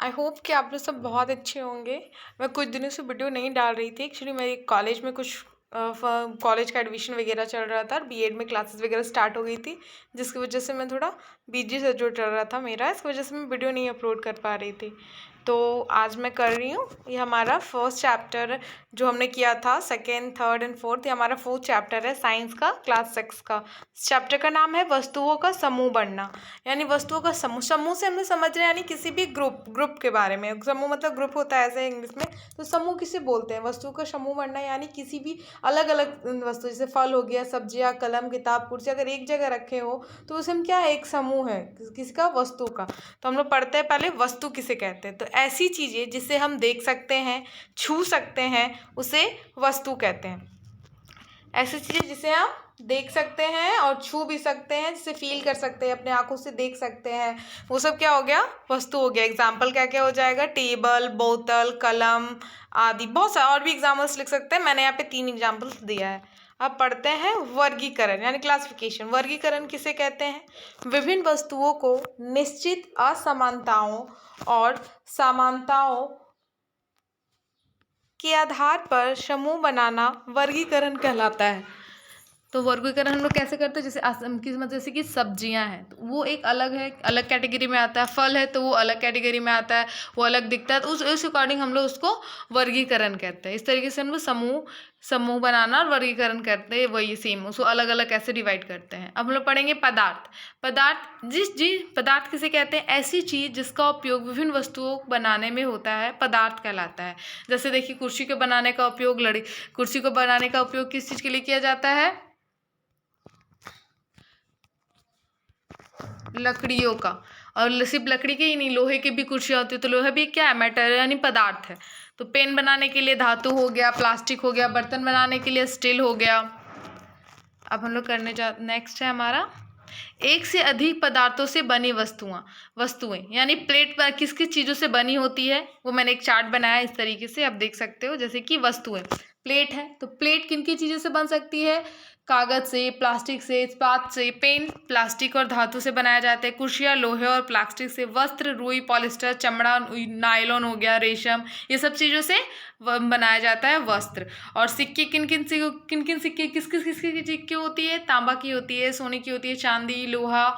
I hope कि आप लोग सब बहुत अच्छे होंगे। मैं कुछ दिनों से वीडियो नहीं डाल रही थी। एक्चुअली मेरी कॉलेज में कुछ कॉलेज का एडमिशन वगैरह चल रहा था और बीएड में क्लासेस वगैरह स्टार्ट हो गई थी, जिसकी वजह से मैं थोड़ा बिजी से जो चल रहा था मेरा, इसकी वजह से मैं वीडियो नहीं अपलोड कर पा रही थी। तो आज मैं कर रही हूँ। ये हमारा फर्स्ट चैप्टर जो हमने किया था, सेकेंड थर्ड एंड फोर्थ, ये हमारा फोर्थ चैप्टर है साइंस का, क्लास 6 का। चैप्टर का नाम है वस्तुओं का समूह बनना। यानी वस्तुओं का समूह, समूह से हमने समझ रहे हैं यानी किसी भी ग्रुप के बारे में। समूह मतलब ग्रुप होता है ऐसे इंग्लिश में, तो समूह किसे बोलते हैं? वस्तुओं का समूह बनना यानी किसी भी अलग अलग वस्तु, जैसे फल हो गया, सब्जियां, कलम, किताब, कुर्सी, अगर एक जगह रखे हो तो उसे हम क्या है, एक समूह है किसका? वस्तु का। तो हम लोग पढ़ते हैं पहले वस्तु किसे कहते हैं। तो ऐसी चीजें जिसे हम देख सकते हैं, छू सकते हैं, उसे वस्तु कहते हैं। ऐसी चीजें जिसे हम देख सकते हैं और छू भी सकते हैं, जिसे फील कर सकते हैं, अपने आंखों से देख सकते हैं, वो सब क्या हो गया? वस्तु हो गया। एग्जाम्पल क्या क्या हो जाएगा? टेबल, बोतल, कलम आदि। बहुत सारे और भी एग्जाम्पल्स लिख सकते हैं, मैंने यहाँ पे 3 एग्जाम्पल्स दिया है। अब पढ़ते हैं वर्गीकरण यानी क्लासिफिकेशन। वर्गीकरण किसे कहते हैं? विभिन्न वस्तुओं को निश्चित असमानताओं और समानताओं के आधार पर समूह बनाना वर्गीकरण कहलाता है। तो वर्गीकरण हम लोग कैसे करते हैं? जैसे मतलब जैसे कि सब्जियां हैं तो वो एक अलग है, अलग कैटेगरी में आता है। फल है तो वो अलग कैटेगरी में आता है, वो अलग दिखता है, तो उस अकॉर्डिंग हम लोग उसको वर्गीकरण कहते हैं। इस तरीके से हम लोग समूह बनाना और वर्गीकरण करते हैं, वही सेम, उसको अलग अलग कैसे डिवाइड करते हैं। अब हम लोग पढ़ेंगे पदार्थ। पदार्थ किसे कहते हैं? ऐसी चीज जिसका उपयोग विभिन्न वस्तुओं बनाने में होता है, पदार्थ कहलाता है। जैसे देखिए, कुर्सी को बनाने का उपयोग कुर्सी को बनाने का उपयोग किस चीज के लिए किया जाता है? लकड़ियों का। और सिर्फ लकड़ी के ही नहीं, लोहे की भी कुर्सियाँ होती है, तो लोहा भी क्या है? मेटल यानी पदार्थ है। तो पेन बनाने के लिए धातु हो गया, प्लास्टिक हो गया, बर्तन बनाने के लिए स्टील हो गया। अब हम लोग नेक्स्ट है हमारा एक से अधिक पदार्थों से बनी वस्तुएं यानी प्लेट पर किस किस चीजों से बनी होती है, वो मैंने एक चार्ट बनाया इस तरीके से, आप देख सकते हो। जैसे कि वस्तुएं, प्लेट है तो प्लेट किन किन चीजों से बन सकती है? कागज से, प्लास्टिक से, इस्पात से। पेन प्लास्टिक और धातु से बनाया जाता है। कुर्सियाँ लोहे और प्लास्टिक से। वस्त्र रुई, पॉलिस्टर, चमड़ा, नायलॉन हो गया, रेशम, ये सब चीज़ों से बनाया जाता है वस्त्र। और सिक्के किन किन सिक्के किस की सिक्के होती है? तांबा की होती है, सोने की होती है, चांदी, लोहा,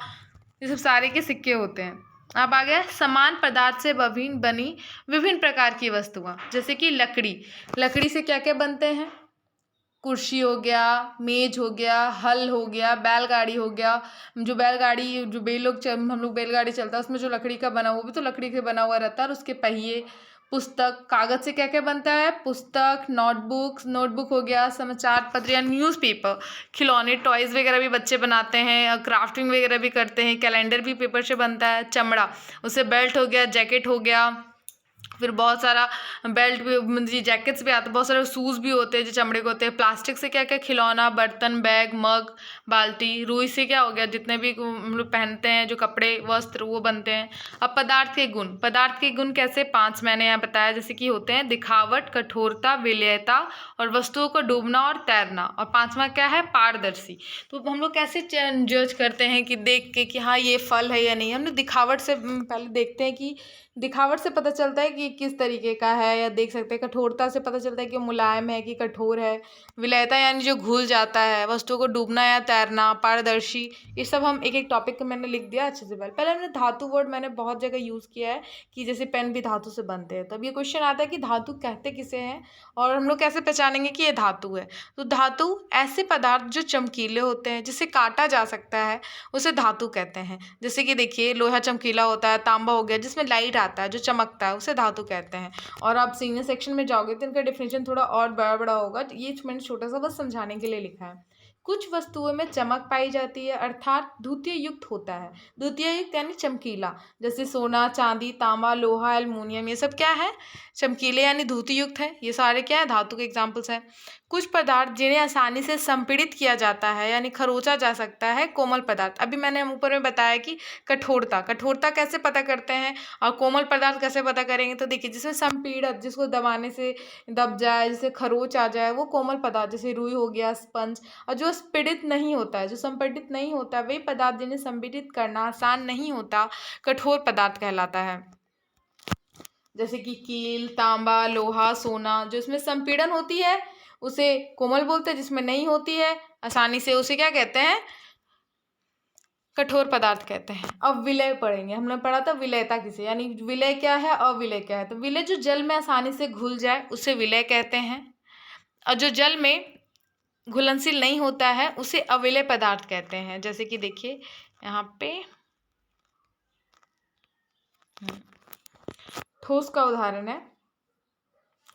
ये सब सारे के सिक्के होते हैं। अब आ गया समान पदार्थ से बनी विभिन्न प्रकार की वस्तुएं। जैसे कि लकड़ी से क्या क्या बनते हैं? कुर्सी हो गया, मेज हो गया, हल हो गया, बैलगाड़ी हो गया। हम लोग बैलगाड़ी चलता है, उसमें जो लकड़ी का बना, वो भी तो लकड़ी के बना हुआ रहता है, और उसके पहिए। पुस्तक, कागज से क्या क्या बनता है? पुस्तक, नोटबुक हो गया, समाचार पत्र या न्यूज़पेपर। खिलौने, टॉयज वगैरह भी बच्चे बनाते हैं, क्राफ्टिंग वगैरह भी करते हैं। कैलेंडर भी पेपर से बनता है। चमड़ा, उससे बेल्ट हो गया, जैकेट हो गया, फिर बहुत सारा बेल्ट भी, मतलब जैकेट्स भी आते हैं, बहुत सारे शूज़ भी होते हैं जो चमड़े के होते हैं। प्लास्टिक से क्या क्या? खिलौना, बर्तन, बैग, मग, बाल्टी। रुई से क्या हो गया? जितने भी हम लोग पहनते हैं जो कपड़े, वस्त्र, वो बनते हैं। अब पदार्थ के गुण कैसे? 5 मैंने यहाँ बताया, जैसे कि होते हैं दिखावट, कठोरता, विलेयता और वस्तुओं को डूबना और तैरना। और 5वां क्या है? पारदर्शी। तो हम लोग कैसे जज करते हैं कि देख के कि हाँ ये फल है या नहीं? हम लोग दिखावट से पहले देखते हैं कि दिखावट से पता चलता है कि किस तरीके का है, या देख सकते हैं कठोरता से पता चलता है कि मुलायम है कि कठोर है। विलयता यानी जो घुल जाता है, वस्तुओं को डूबना या तैरना, पारदर्शी। ये सब हम एक एक टॉपिक का मैंने लिख दिया अच्छे से। पहले हमने धातु वर्ड मैंने बहुत जगह यूज़ किया है कि जैसे पेन भी धातु से बनते हैं। तो अब ये क्वेश्चन आता है कि धातु कहते किसे हैं और हम लोग कैसे पहचानेंगे कि ये धातु है? तो धातु ऐसे पदार्थ जो चमकीले होते हैं, जिसे काटा जा सकता है, उसे धातु कहते हैं। जैसे कि देखिए, लोहा चमकीला होता है, तांबा हो गया जिसमें लाइट आता है, जो चमकता है, उसे धातु कहते हैं। और आप सीनियर सेक्शन में जाओगे तो इनका डेफिनेशन थोड़ा और बड़ा बड़ा होगा। ये मैंने छोटा सा बस समझाने के लिए लिखा है। कुछ वस्तुओं में चमक पाई जाती है, अर्थात द्वितीय युक्त होता है। द्वितीय युक्त यानी चमकीला, जैसे सोना, चांदी, तांबा, लोहा, एल्युमिनियम, ये सब क्या है? चमकीले यानी द्वितीय युक्त है। ये सारे क्या है? धातु के एग्जाम्पल्स हैं। कुछ पदार्थ जिन्हें आसानी से संपीड़ित किया जाता है यानी खरोचा जा सकता है, कोमल पदार्थ। अभी मैंने ऊपर में बताया कि कठोरता कैसे पता करते हैं और कोमल पदार्थ कैसे पता करेंगे? तो देखिए, जिसमें संपीड़ित, जिसको दबाने से दब जाए, जिसे खरोच आ जाए, वो कोमल पदार्थ, जैसे रुई हो गया, स्पंज। और जो स्पीड़ित नहीं होता है, जो संपीड़ित नहीं होता, वही पदार्थ जिन्हें संपीड़ित करना आसान नहीं होता, कठोर पदार्थ कहलाता है। जैसे कि कील, तांबा, लोहा, सोना। जो इसमें संपीड़न होती है उसे कोमल बोलते हैं, जिसमें नहीं होती है आसानी से उसे क्या कहते हैं, कठोर पदार्थ कहते हैं। अब विलय पढ़ेंगे, हमने पढ़ा था विलयता किसे, यानी विलय क्या है, अविलय क्या है। तो विलय जो जल में आसानी से घुल जाए उसे विलय कहते हैं, और जो जल में घुलनशील नहीं होता है उसे अविलय पदार्थ कहते हैं। जैसे कि देखिए यहाँ पे ठोस का उदाहरण है,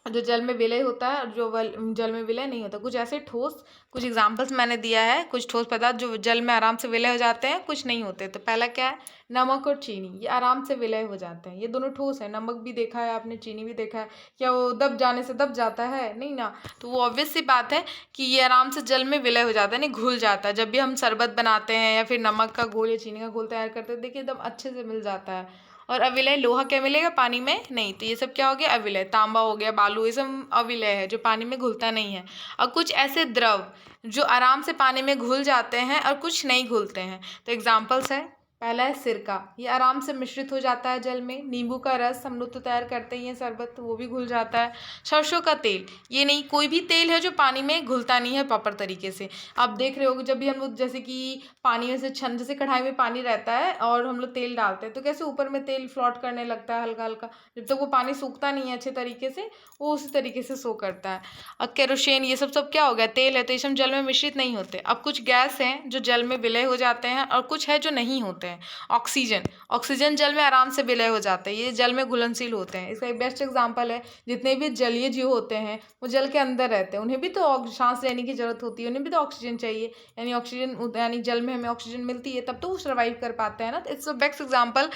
जो जल में विलय होता है और जो जल में विलय नहीं होता। कुछ ऐसे ठोस, कुछ एग्जांपल्स मैंने दिया है, कुछ ठोस पदार्थ जो जल में आराम से विलय हो जाते हैं, कुछ नहीं होते। तो पहला क्या है, नमक और चीनी, ये आराम से विलय हो जाते हैं, ये दोनों ठोस है। नमक भी देखा है आपने, चीनी भी देखा है, क्या वो दब जाने से दब जाता है, नहीं ना। तो वो ऑब्वियस सी बात है कि ये आराम से जल में विलय हो जाता है, नहीं घुल जाता है। जब भी हम शरबत बनाते हैं या फिर नमक का घोल या चीनी का घोल तैयार करते हैं, देखिए एकदम अच्छे से मिल जाता है। और अविलय, लोहा क्या मिलेगा, पानी में नहीं। तो ये सब क्या हो गया, अविलय। तांबा हो गया, बालू, ये सब अविलय है, जो पानी में घुलता नहीं है। और कुछ ऐसे द्रव जो आराम से पानी में घुल जाते हैं और कुछ नहीं घुलते हैं। तो एग्जाम्पल्स है, पहला है सिरका, ये आराम से मिश्रित हो जाता है जल में। नींबू का रस हम लोग तो तैयार करते ही हैं शरबत, तो वो भी घुल जाता है। सरसों का तेल, ये नहीं, कोई भी तेल है जो पानी में घुलता नहीं है प्रॉपर तरीके से। आप देख रहे होगे जब भी हम लोग जैसे कि पानी में से छन, जैसे कढ़ाई में पानी रहता है और हम लोग तेल डालते हैं, तो कैसे ऊपर में तेल फ्लोट करने लगता है हल्का हल्का, जब तक वो पानी सूखता नहीं है अच्छे तरीके से, वो उसी तरीके से शो करता है। और केरोसिन, ये सब क्या हो गया, तेल है, तो ये सब जल में मिश्रित नहीं होते। अब कुछ गैस हैं जो जल में विलय हो जाते हैं और कुछ है जो नहीं होते हैं। ऑक्सीजन, ऑक्सीजन जल में आराम से विलय हो जाते हैं, ये जल में घुलनशील होते हैं। इसका एक बेस्ट एग्जांपल है, जितने भी जलीय जीव होते हैं वो जल के अंदर रहते हैं, उन्हें भी तो सांस लेने की जरूरत होती है, उन्हें भी तो ऑक्सीजन चाहिए, यानी ऑक्सीजन, यानी जल में हमें ऑक्सीजन मिलती है तब तो वो सर्वाइव कर पाते हैं ना। तो इट्स अ बेस्ट एग्जाम्पल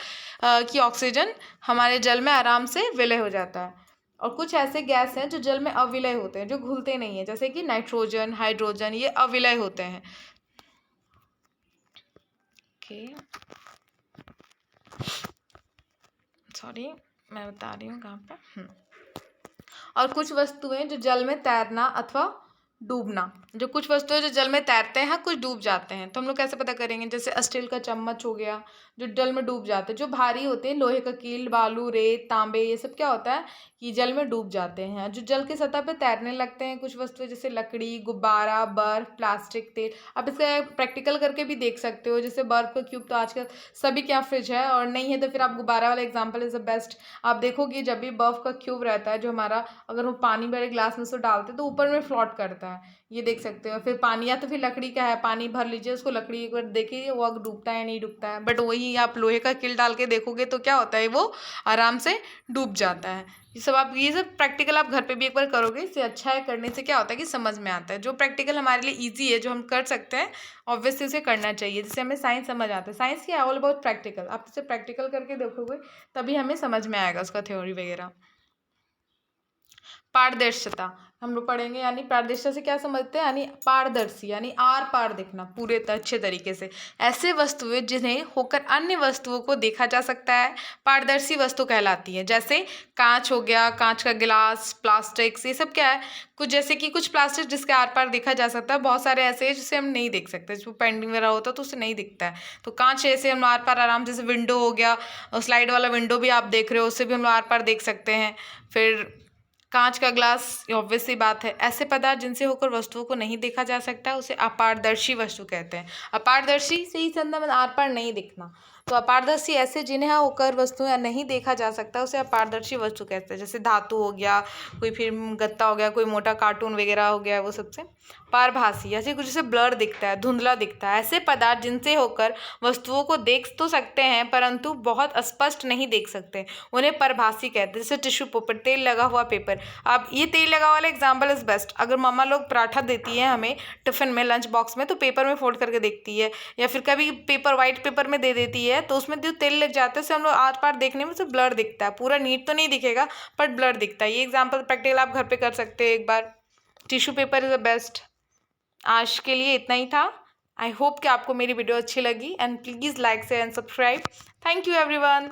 कि ऑक्सीजन हमारे जल में आराम से विलय हो जाता है। और कुछ ऐसे गैस हैं जो जल में अविलय होते हैं, जो घुलते नहीं है, जैसे कि नाइट्रोजन, हाइड्रोजन, ये अविलय होते हैं। सॉरी, मैं बता रही हूँ कहाँ पे। और कुछ वस्तुएं जो जल में तैरना अथवा डूबना, जो कुछ वस्तुएं जो जल में तैरते हैं, कुछ डूब जाते हैं। तो हम लोग कैसे पता करेंगे, जैसे स्टील का चम्मच हो गया जो जल में डूब जाते हैं। जो भारी होते हैं, लोहे का कील, बालू, रेत, तांबे, ये सब क्या होता है कि जल में डूब जाते हैं। जो जल की सतह पे तैरने लगते हैं, कुछ वस्तुएं जैसे लकड़ी, गुब्बारा, बर्फ, प्लास्टिक, तेल। आप इसका प्रैक्टिकल करके भी देख सकते हो, जैसे बर्फ का क्यूब तो आजकल सभी के यहाँ फ्रिज है, और नहीं है तो फिर आप गुब्बारा वाला एग्जाम्पल इज द बेस्ट। आप देखोगे जब भी बर्फ का क्यूब रहता है जो हमारा, अगर वो पानी भरे ग्लास में से डालते हैं तो ऊपर में फ्लोट करता है, ये देख सकते हो। फिर पानी, या तो फिर लकड़ी का है, पानी भर लीजिए उसको, लकड़ी एक बार देखिए वो डूबता है नहीं डूबता है। बट वही आप लोहे का कील डाल के देखोगे तो क्या होता है, वो आराम से डूब जाता है। ये सब प्रैक्टिकल आप घर पे भी एक बार करोगे, इससे अच्छा है, करने से क्या होता है कि समझ में आता है। जो प्रैक्टिकल हमारे लिए ईजी है, जो हम कर सकते हैं, ऑब्वियसली उसे करना चाहिए, जिससे हमें साइंस समझ आता है। साइंस की ऑल अबाउट प्रैक्टिकल, आप इसे प्रैक्टिकल करके देखोगे तभी हमें समझ में आएगा उसका थ्योरी वगैरह। पारदर्शिता हम लोग पढ़ेंगे, यानी पारदर्शिता से क्या समझते हैं, यानी पारदर्शी, यानी आर पार देखना पूरे अच्छे तरीके से। ऐसे वस्तुएं जिन्हें होकर अन्य वस्तुओं को देखा जा सकता है, पारदर्शी वस्तु कहलाती है। जैसे कांच हो गया, कांच का गिलास, प्लास्टिक, ये सब क्या है, कुछ जैसे कि कुछ प्लास्टिक जिसके आर पार देखा जा सकता है, बहुत सारे ऐसे हैं जिसे हम नहीं देख सकते, जो पेंटिंग वगैरह होता है तो उसे नहीं दिखता है। तो कांच ऐसे हम आर पार आराम, जैसे विंडो हो गया, स्लाइड वाला विंडो भी आप देख रहे हो, उससे भी हम आर पार देख सकते हैं। फिर कांच का ग्लास, ऑब्वियस सी बात है। ऐसे पदार्थ जिनसे होकर वस्तुओं को नहीं देखा जा सकता उसे अपारदर्शी वस्तु कहते हैं। अपारदर्शी से ही संबंध आर पार नहीं दिखना, तो अपारदर्शी ऐसे जिन्हें होकर वस्तुएं नहीं देखा जा सकता उसे अपारदर्शी वस्तु कहते हैं। जैसे धातु हो गया, कोई फिर गत्ता हो गया, कोई मोटा कार्टून वगैरह हो गया, वो सबसे। पारभासी, ऐसे कुछ जैसे ब्लर दिखता है, धुंधला दिखता है, ऐसे पदार्थ जिनसे होकर वस्तुओं को देख तो सकते हैं परंतु बहुत स्पष्ट नहीं देख सकते, उन्हें परभासी कहते हैं। जैसे टिश्यू पेपर, तेल लगा हुआ पेपर। अब ये तेल लगा वाला एग्जाम्पल इज बेस्ट। अगर मम्मा लोग पराठा देती है हमें टिफिन में, लंच बॉक्स में, तो पेपर में फोल्ड करके देखती है, या फिर कभी पेपर वाइट पेपर में दे देती है, तो उसमें जो तेल लग जाता है उससे हम लोग आर पार देखने में से ब्लर दिखता है, पूरा नीट तो नहीं दिखेगा बट ब्लर दिखता है। ये एग्जाम्पल प्रैक्टिकल आप घर पे कर सकते हैं एक बार। Tissue paper is the best. आज के लिए इतना ही था। आई होप कि आपको मेरी वीडियो अच्छी लगी, and please like share and subscribe. Thank you everyone.